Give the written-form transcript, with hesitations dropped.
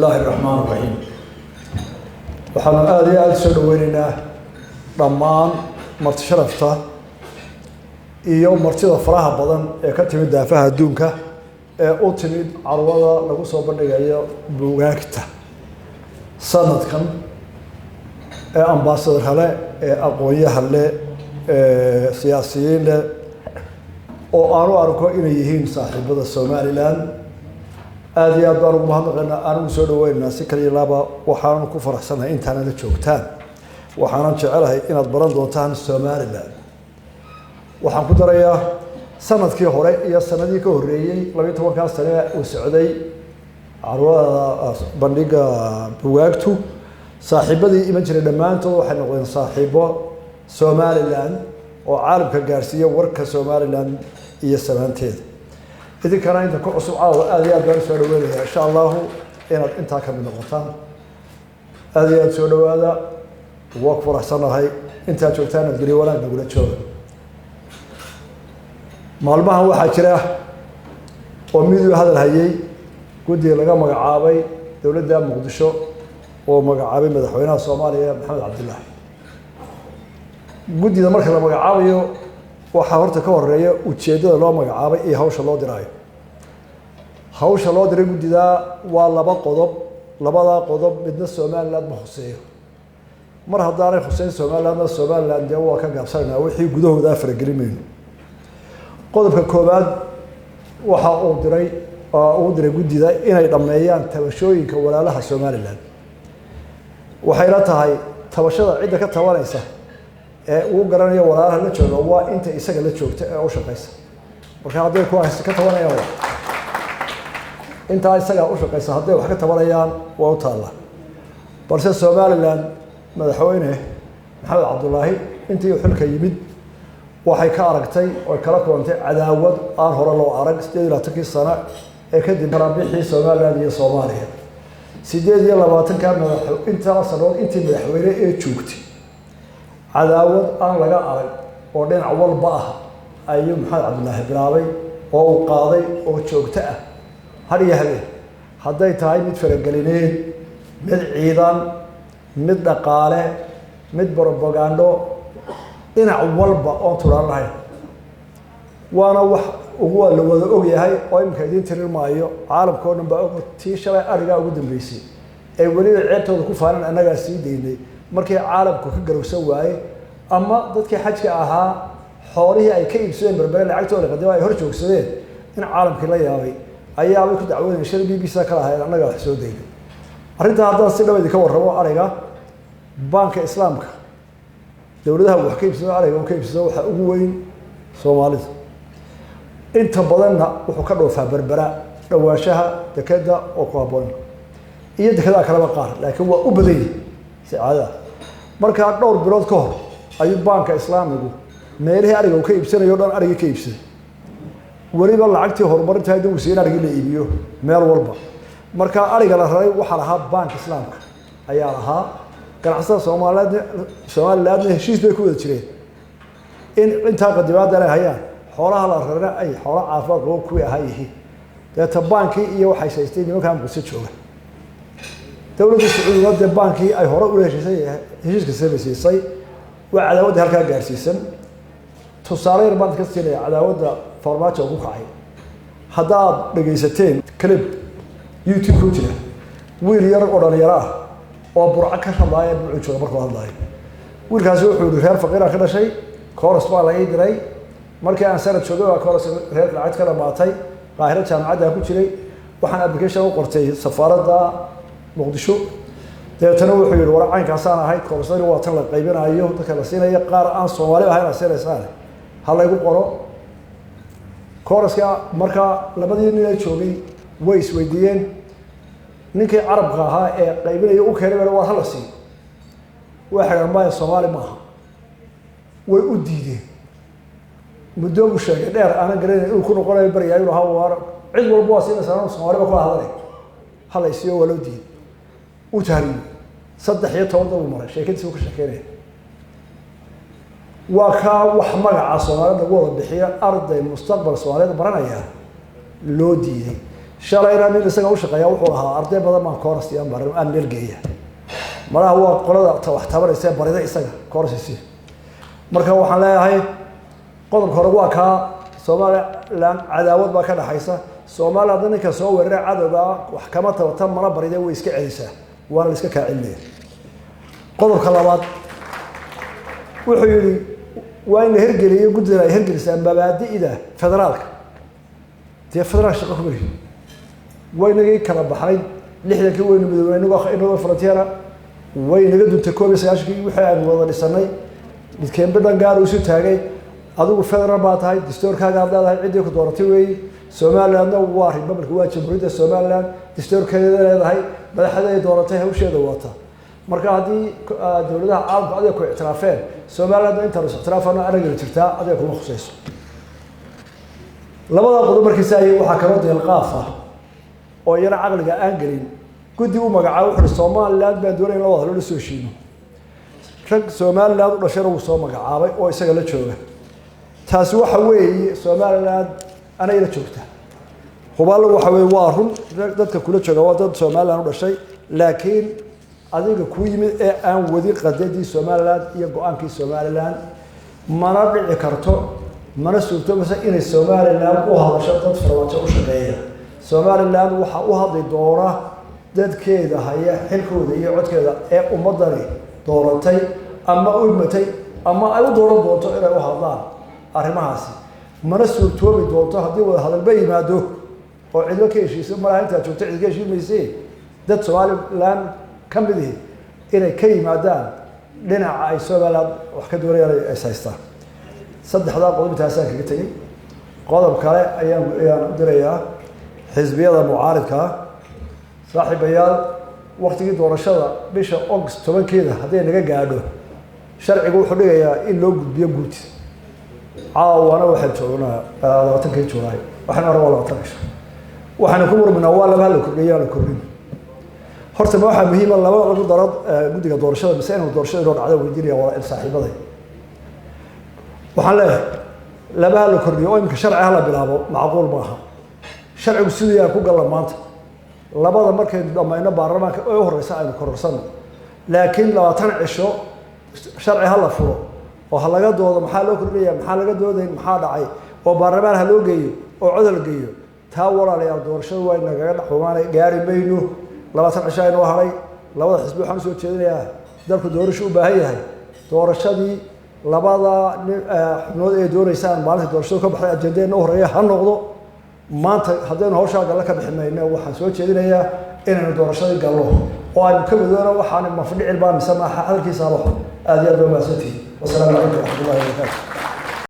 الله الرحمن الرحيم. waxaan aad iyo aad soo dhaweynaynaa dhammaan marti sharafta iyo martida faraha badan ee ka timid daafaha adduunka ee u timid carwada lagu soo bandhigayo buugaagta sanadkan ee ambassador hale ee aqoon-yahan leh ee siyaasiyiin leh oo aanu arko inay yihiin saaxiibada Somaliland aad iyo aad baan ugu mahadnaqaynaa aanu soo dhaweynaynaa si kaliya laba waxaanu ku faraxsanahay intaan la joogtaan waxaan jecelahay inaad baran doontaan Somaliland waxaan ku darayaa sanadkii hore iyo sanadii ka horeeyay 12 sano uu socday carwada bandhiga buugaagtu saaxiibadii iman jiray dhamaantood waxay noqdeen saaxiibo Somaliland oo caalamka gaarsiiya warka Somaliland iyo samaanteeda idin kana inta ku cusub aad iyo aad baan soo dhaweynaya insha Allah inaad inta ka mid noqotaan aad iyo aad soo dhawaada waa ku faraxsanahay inta joogtaan gari wanaag nagula jooga maalmahan waxaa jira oo miduu hadal hayay guddiga laga magacaabay dawladda Muqdisho oo magacaabay madaxweynaha Soomaaliya Maxamed Cabdullaahi guddiga marka la magacaabayo waxa horta ka horeeya ujeedada loo magacaabay ee hawsha loo diraayo hawsha loo diray guddida waa labada qodob midna Somaliland ma xuseeyo mar haddaanay xuseyn Somaliland dee waa ka gaabsanaa wixii gudahooda faragelimayno qodobka koobaad waxa uu diray guddida inay dhameeyaan tabashooyinka walaalaha Somaliland waxay la tahay tabashada cidda ka tabanaysa ee uu garanayo walaalaha la jooga waa inta isaga la joogta ee u shaqeysa marka haday ku haysto ka tabanayaan inta isaga u shaqeysa haday wax ka tabanayaan waa u taala balse Somaliland madaxweyne Maxamed Cabdullaahi intii xilka yimid waxay ka aragtay oo kala kulantay cadaawad aan hore loo arag 28 sano ee kadib bixii Somaliland iyo Soomaaliya 28 ka inta sano intii madaxweyne ee joogtay cadaawad aan laga arag oo dhinac walba ah ayuu Maxamed Cabdullaahi bilaabay oo uu qaaday oo joogto ah har iyo habeen haday tahay mid faragelineed mid ciidan mid dhaqaale mid propaganda dhinac walba oo turan lahayn waana wax ugu wada og yahay oo imka idin tirimaayo caalamka oo dhan baa tii shalay ariga ugu dambeysay ay wali ceebtooda ku faaran anaga sii deynay markii caalamku ka garowsan waayay ama dadkii xajka ahaa xoolihii ay ka iibsadeen berbere lacagtooda qadimo ay hor joogsadeen in caalamkii la yaabay ayaa ay ku dacwadeen shir BBC kala ahayd anaga wax soo deynay arrinta haddaan si dhaweyd ka warrabo ariga banka islaamka dawladaha wax ka iibsado ariga oo ka iibsado waxa ugu weyn Soomaalida inta badanna wuxuu ka dhoofaa berbera dhawaashaha dekada oo ku haboon iyo dekada kala qaar laakiin waa u badan saacada marka dhowr bilood ka hor ayuu banka islaamigu meelaha ariga uu ka iibsanayo dhan ariga ka iibsaday waliba lacagtii horumarinta ay dawladda ariga la iibiyo meel walba marka ariga la raray waxa lahaa banka islaamka ayaa lahaa ganacsatada Soomaaliland heshiis bay ku wada jireen in inta qadibaad ay hayaan xoolaha la raray ay xoolo caafimaad oo ku yahay data banki iyo waxay haysteen nimanka Muqdisho jooga dawladda Sacuudiga banki ay hore u leeshay heshiiska sameysay waa cadaawad halka gaarsiisan tusaale yar baan ka siinay cadaawada farmaajo ugu kacay hadaad dhageysateen clip YouTube ku jira wiil yar oo dhalinyaro ah oo burca ka hadlaaya buuxu jooga markuu hadlayo wiilkaas wuxuu reer faqir ah ka dhashay kooras baa la diray markii aan sanad joogay waa kooras reer lacag ka dhamaatay qaahira jaamacadda ku jiray waxaan application u qortay safaaradda Muqdisho deetana wuxuu yiri waracaynkaas aan ahayd koorasada waa tan la qaybinayo dadka la siinayo qaar aan Soomaali ahayn asaasaan hal lagu qoro kooraska marka labadii nin ay joogay way isweydiiyeen ninkii carabka ahaa ee qaybinayo u keenay waa hal si waxa ma Soomaali ma way u diideen muddo u sheegay dheer ana garan inuu ku noqonayo bariyayo waxa war cid walba waa sida Soomaali ba ku hadalay hal ay soo walo diid u taariikh 13 maray sheekadiisu ka shaqeynay waa ka wax magaca Soomaalida wada bixiya arday mustaqbal Soomaalida baranaya loo diiday shalayna nin isaga u shaqeeya wuxuu ahaa arday badan baan kooras iyo marin aan meel geeya malaha waa qolada wax tabaraysa barida isaga koorsiisi marka waxaan leeyahay qodobka hore waa ka Soomaaliland cadaawad baa ka dhaxaysa Soomaaliland ninka soo weeraray cadawga wax kama tabata mana barida way iska celisaa waa la iska ka cilmiya qodobka labaad wuxuu yiri waa in la hirgeliyo guddiga ay hirgelisay mabaadi'da federaalka federal shaqo ku bari waynagii kala baxay 60kii waynu midoobay inagoo frontiera waynaga duntay 19 wixii aan wada dhisanay midkeen badan gaar u soo taagay adigu federal baa tahay dastuurkaaga abdaadahay cidii ku dooratay weey Soomaaliland waa republic waa jamhuuriyadda Soomaaliland dastuurkeeda leedahay madaxda dooratay hawsheeda wata marka hadii dawladaha caalamka adeeg ku ictiraafeen Soomaaliland inta la ictiraafana anaga jirtaa adeeg kuma khusayso labada qodob markiisa ay waxa kala deel qaaf ah oo yara aqliga aan galin guddi u magacaabo wuxuu Soomaaliland baa doonay in la wada la soo shiino rag Soomaaliland u dhashay uu soo magacaabay oo isaga la jooga taasi waxa weeye Soomaaliland ana ila joogta hubaal waxa weeye waa run dadka kula jooga waa dad Soomaaliland u dhashay laakiin adiga ku yimid ee aan wadi qadadii Soomaaliland iyo go'aankii Soomaaliland mana dhici karto mana suurto bas inay Soomaaliland u hadasho dad farmaajo u shaqeeya Soomaaliland waxa u hadli doona dadkeeda haya xilkooda iyo codkeeda ee ummadani dooratay ama u imatay ama ay u dooran doonto inay u hadlaan arrimahaasi mana suurtoobi doonto haddii wada hadalba yimaado oo cidlo ka heshiiso malaha intaa joogta cid ka heshiimaysay dad Soomaaliland ka mid ah inay ka yimaadaan dhinaca ay Soomaaliland wax ka doonayaan ay haystaan saddexda qodob taasaan kaga tagay qodob kale ayaan u dirayaa xisbiyada mucaaridka saaxiibayaal waqtigii doorashada bisha August 10keeda hadii naga gaadho sharcigu wuxuu dhigayaa in loo gudbiyo guud caawana waxa joognaa 20 July waxaan rabaa 20 waxaan ku murminaa waa laba la kordhin horta ma waxa muhiim ah laba lagu daro guddiga doorashada mise inuu doorashada loo dhacdo weydiinaya wala in saaxiibaday waxaan leeyahay laba la kordhiyo oo imka sharci la bilaabo macquul maaha sharcigu sidii ku galan maanta labada markay dhamayno baarlamaanka oo horeysa ay kororsano laakiin 20 cisho sharci la furo oo laga doodo maxaa loo kordhiyaa maxaa laga dooday maxaa dhacay oo baarlamaan loo geeyo oo cod la geeyo taa walaalayaal doorashada way naga dhaxumaanay gaari mayno 20 cisho aynu haray labada xisbi waxaan soo jeedinayaa dalku doorasho u baahan yahay doorashadii labada xubnood ee doonaysaan maalinta doorashada ka baxay ajendeena u horeeya ha noqdo maanta haddaynu hawshaa galla ka bixinayno waxaan soo jeedinayaa inaynu doorashada gallo oo aynu ka midoono waxaan mafdhicil baa mise maaha hadalkiisa aad iyo aad u mahadsantihiin wasalaamu calaykum waraxmatullaahi wabarakaatuh